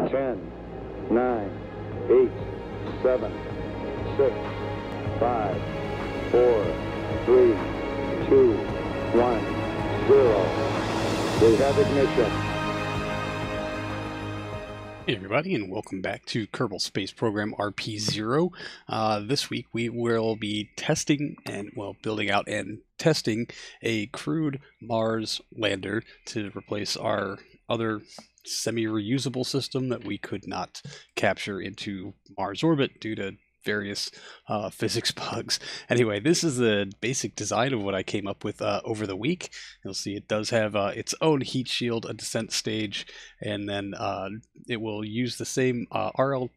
10, 9, 8, 7, 6, 5, 4, 3, 2, 1, 0. We have ignition. Hey everybody, and welcome back to Kerbal Space Program RP-0. This week we will be testing and, well, building out and testing a crewed Mars lander to replace our other semi-reusable system that we could not capture into Mars orbit due to various physics bugs. Anyway, this is the basic design of what I came up with over the week. You'll see it does have its own heat shield, a descent stage, and then it will use the same RL10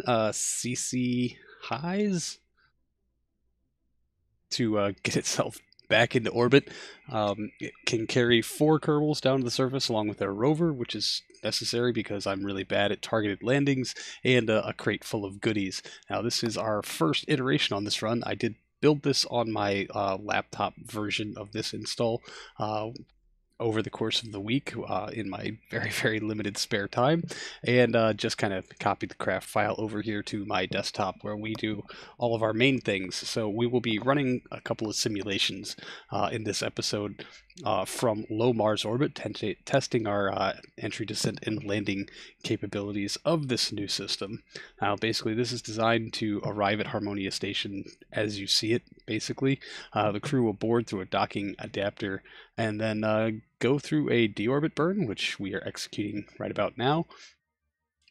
CC highs to get itself back into orbit. It can carry 4 Kerbals down to the surface along with their rover, which is necessary because I'm really bad at targeted landings, and a crate full of goodies. Now, this is our first iteration on this run. I did build this on my laptop version of this install over the course of the week in my very limited spare time, and just kind of copied the craft file over here to my desktop where we do all of our main things. So we will be running a couple of simulations in this episode from low Mars orbit, testing our entry, descent, and landing capabilities of this new system. Now, basically, this is designed to arrive at Harmonia Station as you see it, basically. The crew will board through a docking adapter and then go through a deorbit burn, which we are executing right about now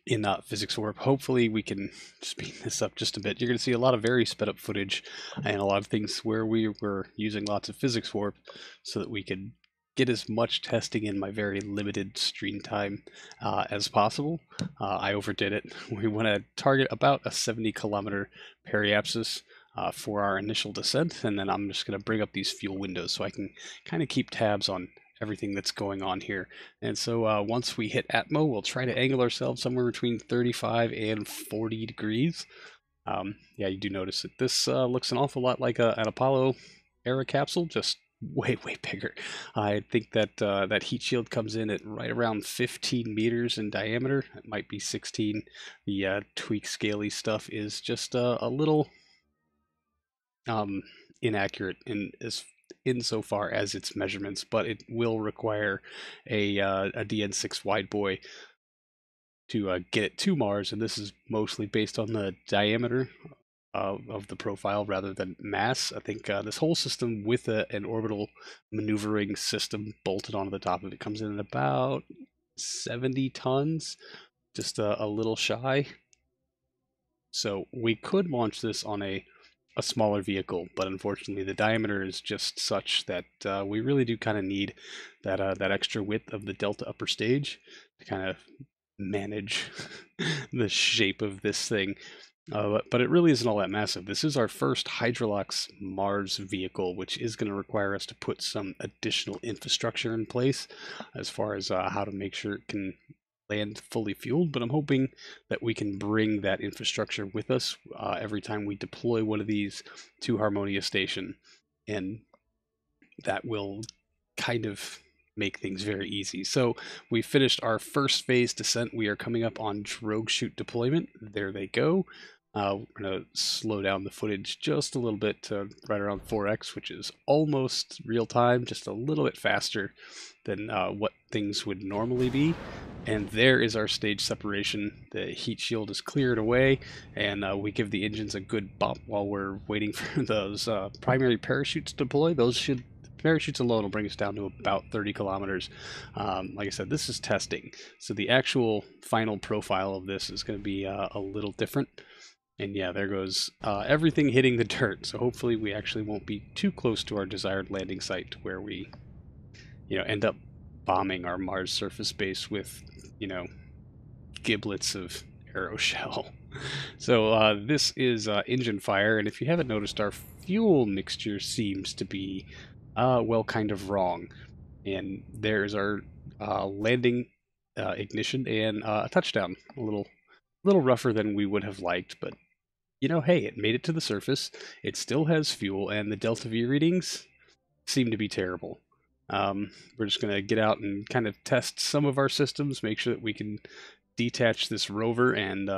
in Physics Warp. Hopefully we can speed this up just a bit. You're going to see a lot of very sped up footage and a lot of things where we were using lots of Physics Warp so that we could get as much testing in my very limited stream time as possible. I overdid it. We want to target about a 70-kilometer periapsis for our initial descent, and then I'm just going to bring up these fuel windows so I can kind of keep tabs on everything that's going on here. And so once we hit Atmo, we'll try to angle ourselves somewhere between 35 and 40 degrees. Yeah, you do notice that this looks an awful lot like an Apollo era capsule, just way bigger. I think that that heat shield comes in at right around 15 meters in diameter. It might be 16. The tweak scaly stuff is just a little inaccurate insofar as its measurements, but it will require a DN6 wide buoy to get it to Mars, and this is mostly based on the diameter of the profile rather than mass. I think this whole system with an orbital maneuvering system bolted onto the top of it comes in at about 70 tons, just a little shy. So we could launch this on a smaller vehicle, but unfortunately the diameter is just such that we really do kind of need that extra width of the delta upper stage to kind of manage the shape of this thing. But it really isn't all that massive. This is our first Hydrolox Mars vehicle, which is going to require us to put some additional infrastructure in place as far as how to make sure it can land fully fueled, but I'm hoping that we can bring that infrastructure with us every time we deploy one of these to Harmonia Station, and that will kind of make things very easy. So we finished our first phase descent. We are coming up on drogue chute deployment. There they go. We're going to slow down the footage just a little bit to right around 4x, which is almost real time, just a little bit faster than what things would normally be. And there is our stage separation. The heat shield is cleared away, and we give the engines a good bump while we're waiting for those primary parachutes to deploy. Parachutes alone will bring us down to about 30 kilometers. Like I said, this is testing, so the actual final profile of this is going to be a little different. And yeah, there goes everything hitting the dirt. So hopefully we actually won't be too close to our desired landing site where we, end up bombing our Mars surface base with, giblets of Aero shell. So this is engine fire, and if you haven't noticed, our fuel mixture seems to be, well, kind of wrong. And there's our landing ignition and a touchdown. A little rougher than we would have liked, but hey, it made it to the surface. It still has fuel, and the delta V readings seem to be terrible. We're just going to get out and kind of test some of our systems, make sure that we can detach this rover and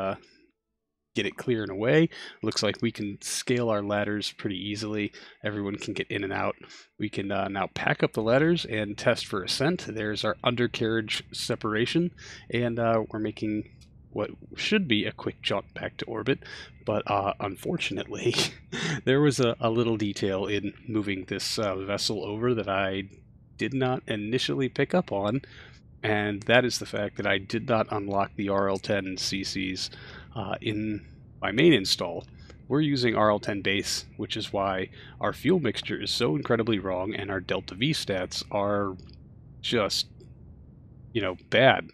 get it clear and away. Looks like we can scale our ladders pretty easily. Everyone can get in and out. We can now pack up the ladders and test for ascent. There's our undercarriage separation, and we're making what should be a quick jump back to orbit, but unfortunately there was a little detail in moving this vessel over that I did not initially pick up on, and that is the fact that I did not unlock the RL10 CCs in my main install. We're using RL10 base, which is why our fuel mixture is so incredibly wrong, and our delta V stats are just, bad.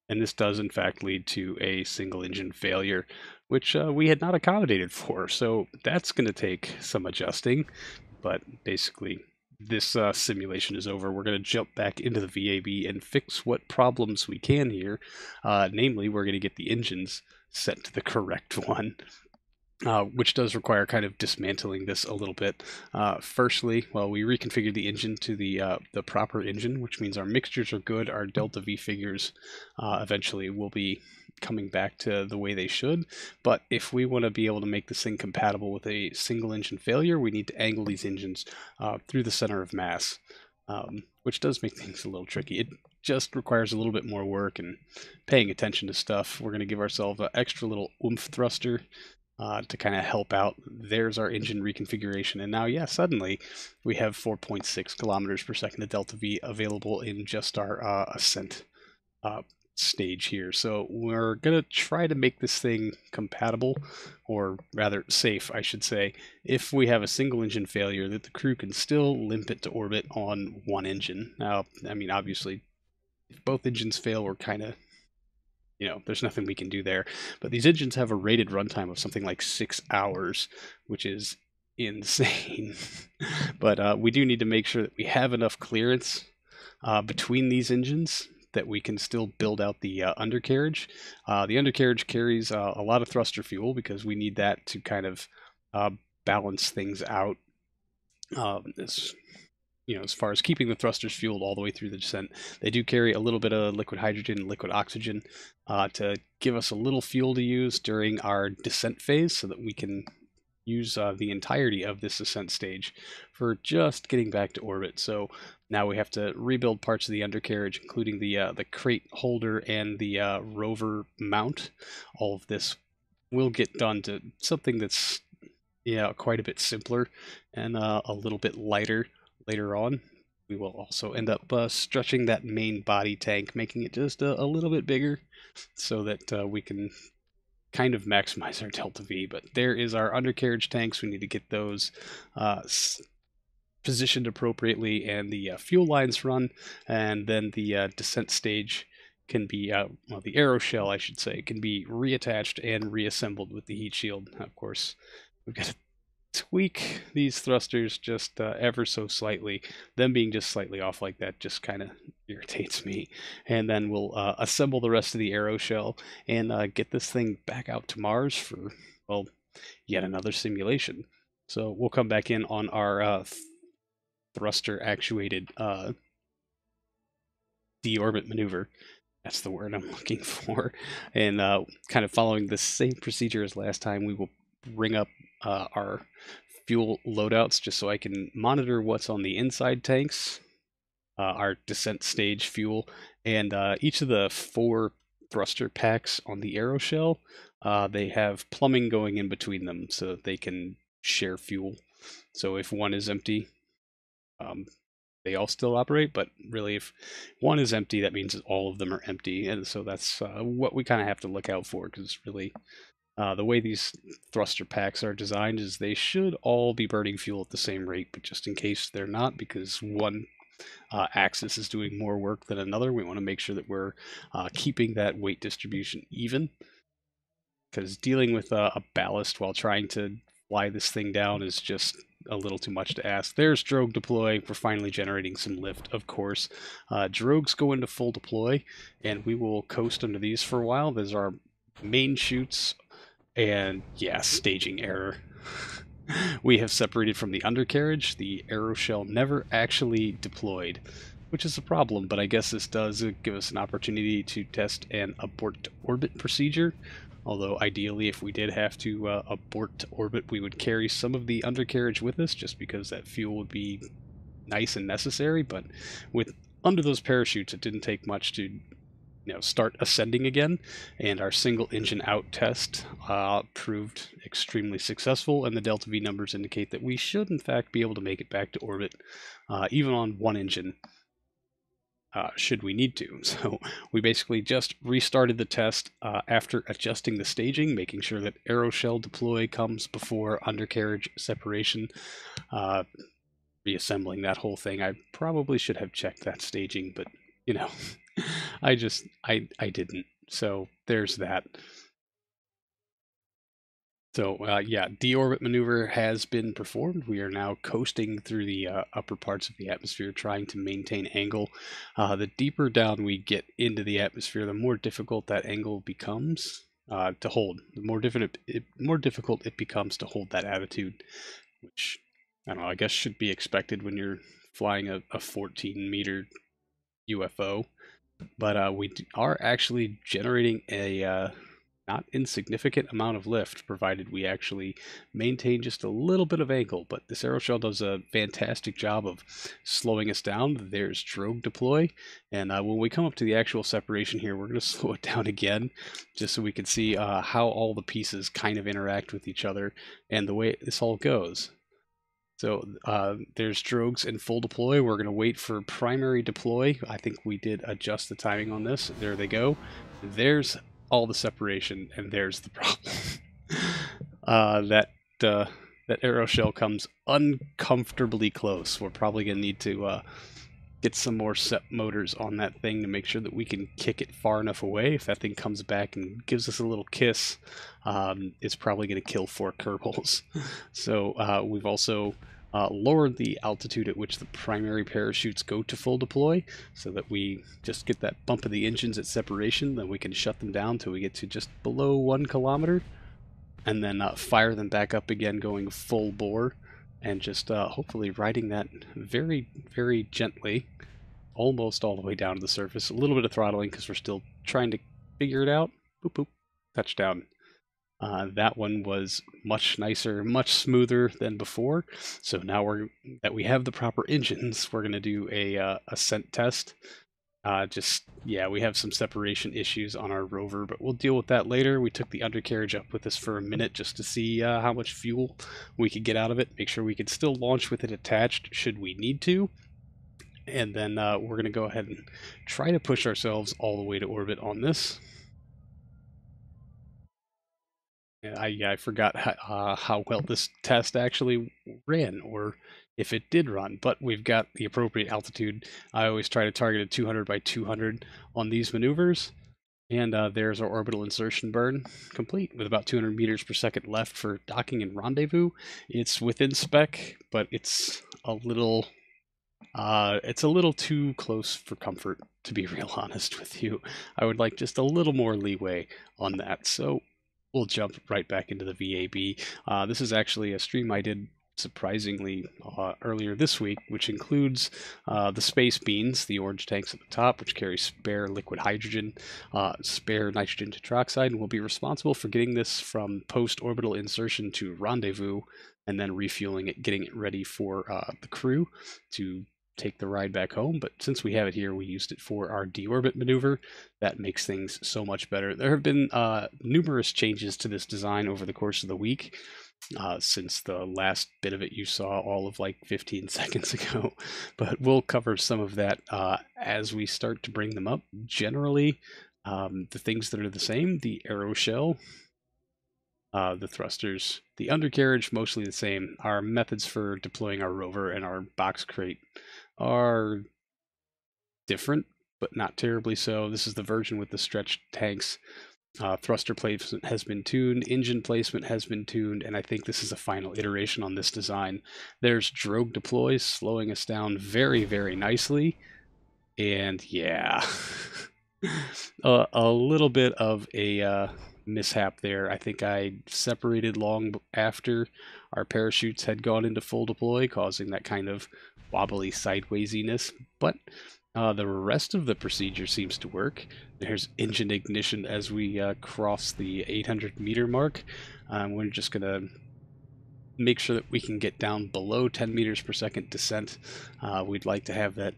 And this does in fact lead to a single engine failure, which we had not accommodated for. So that's going to take some adjusting, but basically this simulation is over. We're going to jump back into the VAB and fix what problems we can here. Namely, we're going to get the engines set to the correct one. Which does require kind of dismantling this a little bit. Firstly, we reconfigured the engine to the proper engine, which means our mixtures are good. Our delta V figures eventually will be coming back to the way they should. But if we want to be able to make this thing compatible with a single engine failure, we need to angle these engines through the center of mass, which does make things a little tricky. It just requires a little bit more work and paying attention to stuff. We're going to give ourselves an extra little oomph thruster to kind of help out. There's our engine reconfiguration, and now, suddenly we have 4.6 kilometers per second of delta V available in just our ascent stage here. So we're gonna try to make this thing compatible, or rather safe, I should say, if we have a single engine failure, that the crew can still limp it to orbit on one engine. Now, I mean, obviously, if both engines fail, we're kind of, there's nothing we can do there. But these engines have a rated runtime of something like 6 hours, which is insane. But we do need to make sure that we have enough clearance between these engines that we can still build out the undercarriage. The undercarriage carries a lot of thruster fuel because we need that to kind of balance things out. As far as keeping the thrusters fueled all the way through the descent. They do carry a little bit of liquid hydrogen and liquid oxygen to give us a little fuel to use during our descent phase, so that we can use the entirety of this ascent stage for just getting back to orbit. So now we have to rebuild parts of the undercarriage, including the crate holder and the rover mount. All of this will get done to something that's quite a bit simpler and a little bit lighter. Later on, we will also end up stretching that main body tank, making it just a little bit bigger, so that we can kind of maximize our delta V. But there is our undercarriage tanks. We need to get those positioned appropriately, and the fuel lines run, and then the descent stage can be, the Aero shell, I should say, can be reattached and reassembled with the heat shield. Of course, we've got to tweak these thrusters just ever so slightly. Them being just slightly off like that just kind of irritates me. And then we'll assemble the rest of the Aero shell and get this thing back out to Mars for, yet another simulation. So we'll come back in on our thruster actuated deorbit maneuver. That's the word I'm looking for. And kind of following the same procedure as last time, we will bring up our fuel loadouts just so I can monitor what's on the inside tanks, our descent stage fuel, and each of the 4 thruster packs on the Aero shell, they have plumbing going in between them so they can share fuel. So if one is empty, they all still operate, but really if one is empty, that means all of them are empty. And so that's what we kind of have to look out for, because really the way these thruster packs are designed is they should all be burning fuel at the same rate, but just in case they're not, because one axis is doing more work than another, we want to make sure that we're keeping that weight distribution even, because dealing with a ballast while trying to fly this thing down is just a little too much to ask. There's drogue deploy. We're finally generating some lift, of course. Drogues go into full deploy, and we will coast under these for a while. There's our main chutes. And staging error. We have separated from the undercarriage. The Aero shell never actually deployed. which is a problem, but I guess this does give us an opportunity to test an abort to orbit procedure. Although ideally, if we did have to abort to orbit, we would carry some of the undercarriage with us, just because that fuel would be nice and necessary. But with under those parachutes, it didn't take much to start ascending again, and our single engine out test proved extremely successful, and the delta V numbers indicate that we should in fact be able to make it back to orbit even on one engine should we need to. So we basically just restarted the test after adjusting the staging, making sure that Aero shell deploy comes before undercarriage separation, reassembling that whole thing. I probably should have checked that staging, but I didn't. So there's that. So yeah, deorbit maneuver has been performed. We are now coasting through the upper parts of the atmosphere, trying to maintain angle. The deeper down we get into the atmosphere, the more difficult that angle becomes to hold. The more difficult it becomes to hold that attitude, which I don't know, I guess should be expected when you're flying a 14-meter UFO. But we are actually generating a not insignificant amount of lift, provided we actually maintain just a little bit of angle. But this aeroshell does a fantastic job of slowing us down. There's drogue deploy, and when we come up to the actual separation here, we're going to slow it down again, just so we can see how all the pieces kind of interact with each other and the way this all goes. So there's drogues in full deploy. We're going to wait for primary deploy. I think we did adjust the timing on this. There they go. There's all the separation, and there's the problem. That aeroshell comes uncomfortably close. We're probably going to need to get some more SEP motors on that thing to make sure that we can kick it far enough away. If that thing comes back and gives us a little kiss, it's probably going to kill 4 Kerbals. So we've also lowered the altitude at which the primary parachutes go to full deploy, so that we just get that bump of the engines at separation, then we can shut them down till we get to just below 1 kilometer, and then fire them back up again going full bore, and just hopefully riding that very, very gently, almost all the way down to the surface. A little bit of throttling because we're still trying to figure it out. Boop, boop, touchdown. That one was much nicer, much smoother than before. So now that we have the proper engines, we're going to do a ascent test. Yeah, we have some separation issues on our rover, but we'll deal with that later. We took the undercarriage up with us for a minute just to see how much fuel we could get out of it, make sure we could still launch with it attached should we need to. And then we're going to go ahead and try to push ourselves all the way to orbit on this. I forgot how well this test actually ran, or if it did run, but we've got the appropriate altitude. I always try to target a 200 by 200 on these maneuvers, and there's our orbital insertion burn complete with about 200 meters per second left for docking and rendezvous. It's within spec, but it's a little too close for comfort, to be real honest with you. I would like just a little more leeway on that. So we'll jump right back into the VAB. This is actually a stream I did surprisingly earlier this week, which includes the space beans, the orange tanks at the top, which carry spare liquid hydrogen, spare nitrogen tetroxide, and will be responsible for getting this from post-orbital insertion to rendezvous, and then refueling it, getting it ready for the crew to take the ride back home. But since we have it here, we used it for our deorbit maneuver. That makes things so much better. There have been numerous changes to this design over the course of the week, since the last bit of it you saw all of like 15 seconds ago, but we'll cover some of that as we start to bring them up. Generally, the things that are the same: the aero shell, the thrusters, the undercarriage, mostly the same. Our methods for deploying our rover and our box crate are different, but not terribly so. This is the version with the stretched tanks. Thruster placement has been tuned, engine placement has been tuned, and I think this is a final iteration on this design. There's drogue deploys slowing us down very, very nicely, and yeah, a little bit of a mishap there. I think I separated long after our parachutes had gone into full deploy, causing that kind of wobbly sidewaysiness, but The rest of the procedure seems to work. There's engine ignition as we cross the 800-meter mark. We're just going to make sure that we can get down below 10 meters per second descent. We'd like to have that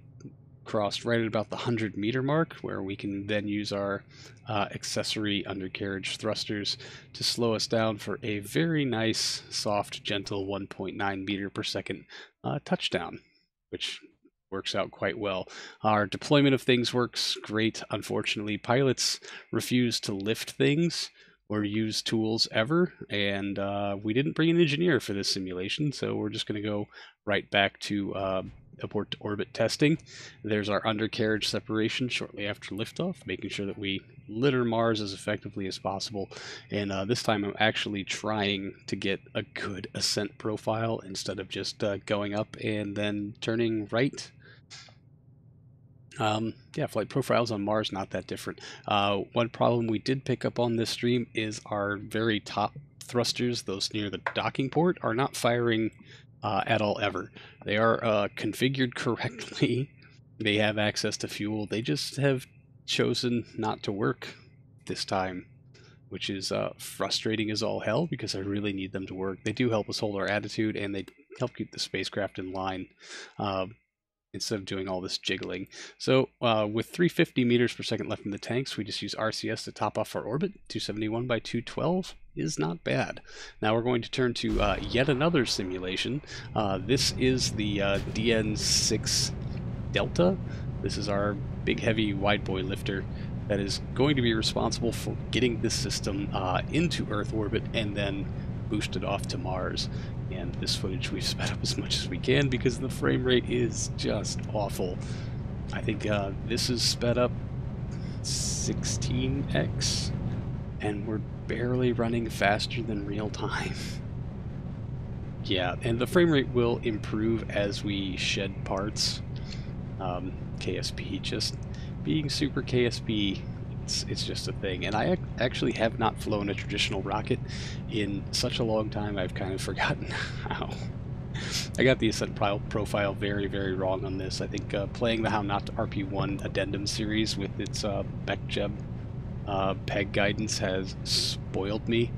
crossed right at about the 100-meter mark, where we can then use our accessory undercarriage thrusters to slow us down for a very nice, soft, gentle 1.9 meter per second touchdown, which works out quite well. Our deployment of things works great. Unfortunately, pilots refuse to lift things or use tools ever, and we didn't bring an engineer for this simulation, so we're just going to go right back to abort to orbit testing. There's our undercarriage separation shortly after liftoff, making sure that we litter Mars as effectively as possible. And this time I'm actually trying to get a good ascent profile instead of just going up and then turning right. Yeah, flight profiles on Mars, not that different. One problem we did pick up on this stream is our very top thrusters, those near the docking port, are not firing at all ever. They are configured correctly. They have access to fuel. They just have chosen not to work this time, which is frustrating as all hell because I really need them to work. They do help us hold our attitude, and they help keep the spacecraft in line instead of doing all this jiggling. So with 350 meters per second left in the tanks, we just use RCS to top off our orbit. 271 by 212 is not bad. Now we're going to turn to yet another simulation. This is the DN6 Delta. This is our big heavy wide boy lifter that is going to be responsible for getting this system into Earth orbit and then boosted off to Mars. And this footage we've sped up as much as we can because the frame rate is just awful. I think this is sped up 16x, and we're barely running faster than real time. Yeah, and the frame rate will improve as we shed parts. KSP just being super KSP, it's just a thing. And I actually have not flown a traditional rocket in such a long time, I've kind of forgotten how. I got the ascent profile very, very wrong on this. I think playing the How Not to RP1 addendum series with its Mech Jeb peg guidance has spoiled me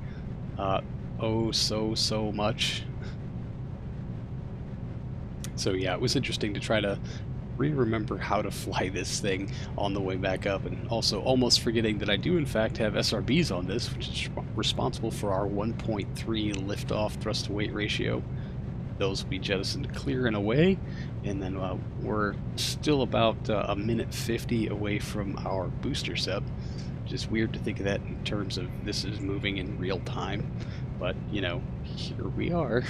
oh so much. So yeah, it was interesting to try to remember how to fly this thing on the way back up, and also almost forgetting that I do in fact have SRBs on this, which is responsible for our 1.3 liftoff thrust to weight ratio. Those will be jettisoned clear and away, and then we're still about a minute 50 away from our booster sep, which is weird to think of that in terms of this is moving in real time, but you know, here we are.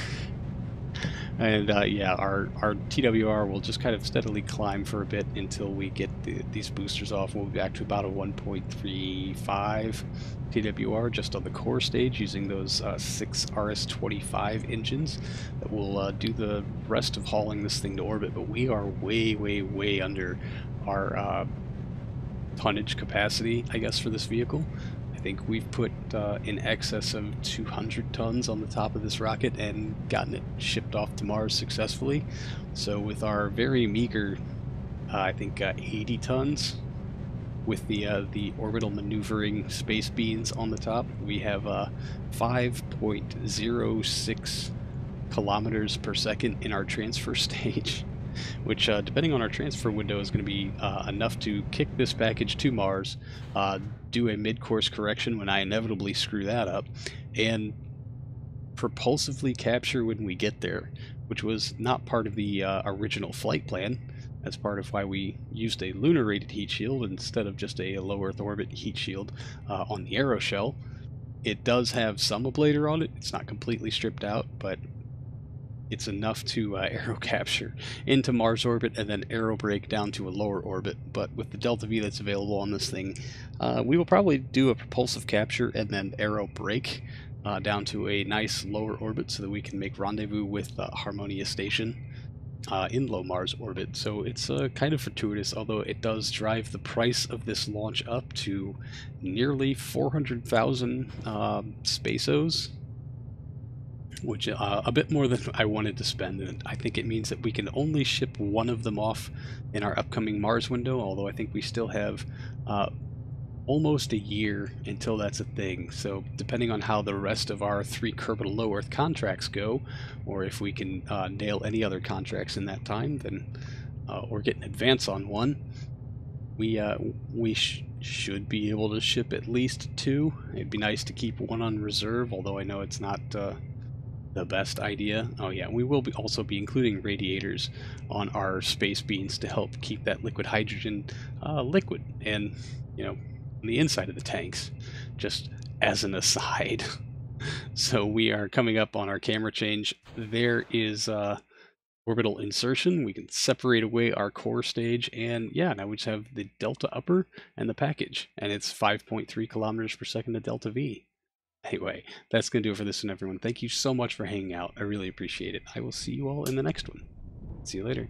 And yeah, our TWR will just kind of steadily climb for a bit until we get these boosters off. We'll be back to about a 1.35 TWR just on the core stage using those 6 RS-25 engines that will do the rest of hauling this thing to orbit. But we are way under our tonnage capacity, I guess, for this vehicle. I think we've put in excess of 200 tons on the top of this rocket and gotten it shipped off to Mars successfully. So with our very meager, I think 80 tons with the orbital maneuvering space beans on the top, we have 5.06 kilometers per second in our transfer stage, which depending on our transfer window is going to be enough to kick this package to Mars, do a mid-course correction when I inevitably screw that up, and propulsively capture when we get there, which was not part of the original flight plan. That's part of why we used a lunar rated heat shield instead of just a low Earth orbit heat shield on the Aero shell. It does have some ablator on it. It's not completely stripped out, but it's enough to aero capture into Mars orbit and then aero brake down to a lower orbit. But with the Delta V that's available on this thing, we will probably do a propulsive capture and then aero brake down to a nice lower orbit so that we can make rendezvous with Harmonia Station in low Mars orbit. So it's kind of fortuitous, although it does drive the price of this launch up to nearly 400,000 spaceos. which a bit more than I wanted to spend, and I think it means that we can only ship one of them off in our upcoming Mars window, although I think we still have almost a year until that's a thing. So depending on how the rest of our 3 Kerbal Low Earth contracts go, or if we can nail any other contracts in that time, then or get an advance on one, we should be able to ship at least 2. It'd be nice to keep one on reserve, although I know it's not the best idea. Oh yeah, we will also be including radiators on our space beans to help keep that liquid hydrogen liquid, and on the inside of the tanks, just as an aside. So we are coming up on our camera change. There is orbital insertion. We can separate away our core stage, and yeah, now we just have the delta upper and the package, and it's 5.3 kilometers per second to delta V. Anyway, that's going to do it for this one, everyone. Thank you so much for hanging out. I really appreciate it. I will see you all in the next one. See you later.